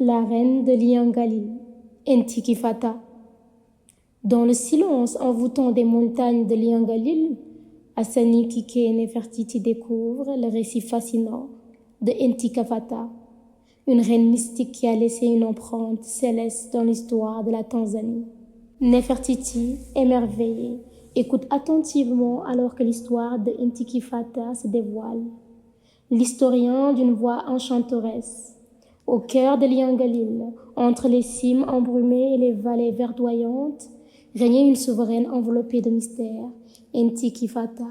La reine de Liangalil, Entikifata. Dans le silence envoûtant des montagnes de Liangalil, Hassani Kike et Nefertiti découvrent le récit fascinant de Entikifata, une reine mystique qui a laissé une empreinte céleste dans l'histoire de la Tanzanie. Nefertiti, émerveillée, écoute attentivement alors que l'histoire de Entikifata se dévoile. L'historien d'une voix enchanteresse. Au cœur de Liangalil, entre les cimes embrumées et les vallées verdoyantes, régnait une souveraine enveloppée de mystère, Entikifata.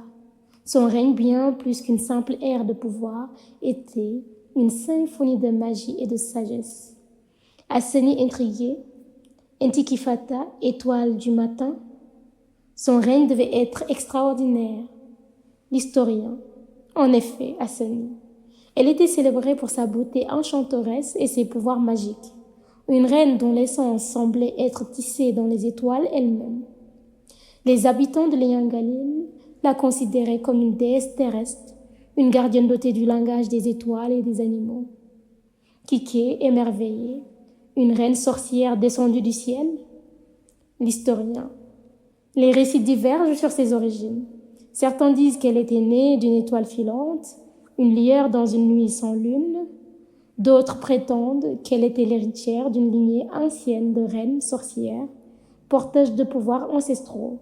Son règne, bien plus qu'une simple ère de pouvoir, était une symphonie de magie et de sagesse. Hassani intrigué, Entikifata, étoile du matin, son règne devait être extraordinaire. L'historien, en effet, Hassani. Elle était célébrée pour sa beauté enchanteresse et ses pouvoirs magiques, une reine dont l'essence semblait être tissée dans les étoiles elles-mêmes. Les habitants de Liangalil la considéraient comme une déesse terrestre, une gardienne dotée du langage des étoiles et des animaux. Kike, émerveillée, une reine sorcière descendue du ciel? L'historien. Les récits divergent sur ses origines. Certains disent qu'elle était née d'une étoile filante, une lueur dans une nuit sans lune. D'autres prétendent qu'elle était l'héritière d'une lignée ancienne de reines sorcières, porteuses de pouvoirs ancestraux.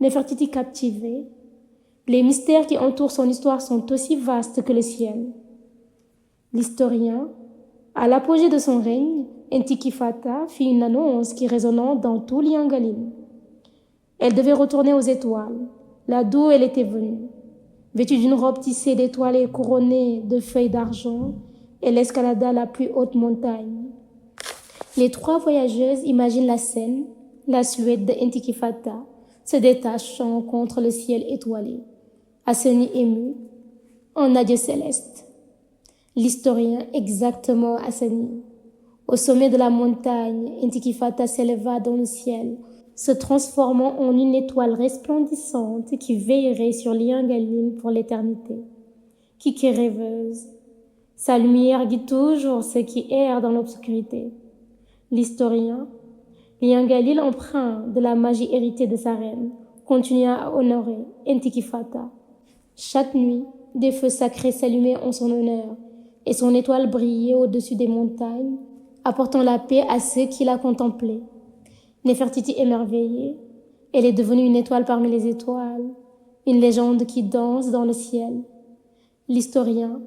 Nefertiti captivée, les mystères qui entourent son histoire sont aussi vastes que le ciel. L'historien, à l'apogée de son règne, Entikifata fit une annonce qui résonna dans tout Liangalil. Elle devait retourner aux étoiles, là d'où elle était venue. Vêtue d'une robe tissée d'étoiles et couronnée de feuilles d'argent, elle escalada la plus haute montagne. Les trois voyageuses imaginent la scène, la silhouette de Entikifata se détachant contre le ciel étoilé. Hassani ému, en adieu céleste. L'historien exactement Hassani. Au sommet de la montagne, Entikifata s'éleva dans le ciel, se transformant en une étoile resplendissante qui veillerait sur Liangalil pour l'éternité. Kike rêveuse. Sa lumière guide toujours ceux qui errent dans l'obscurité. L'historien, Liangalil, empreint de la magie héritée de sa reine, continua à honorer Entikifata. Chaque nuit, des feux sacrés s'allumaient en son honneur, et son étoile brillait au-dessus des montagnes, apportant la paix à ceux qui la contemplaient. Nefertiti émerveillée, elle est devenue une étoile parmi les étoiles, une légende qui danse dans le ciel. L'historien,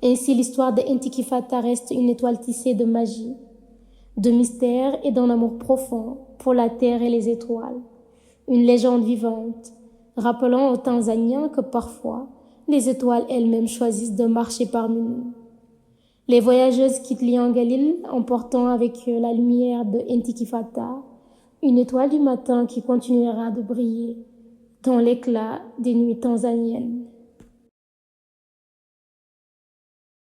ainsi l'histoire de Entikifata reste une étoile tissée de magie, de mystère et d'un amour profond pour la terre et les étoiles. Une légende vivante, rappelant aux Tanzaniens que parfois, les étoiles elles-mêmes choisissent de marcher parmi nous. Les voyageuses quittent Liangalil emportant avec eux la lumière de Entikifata, une étoile du matin qui continuera de briller dans l'éclat des nuits tanzaniennes.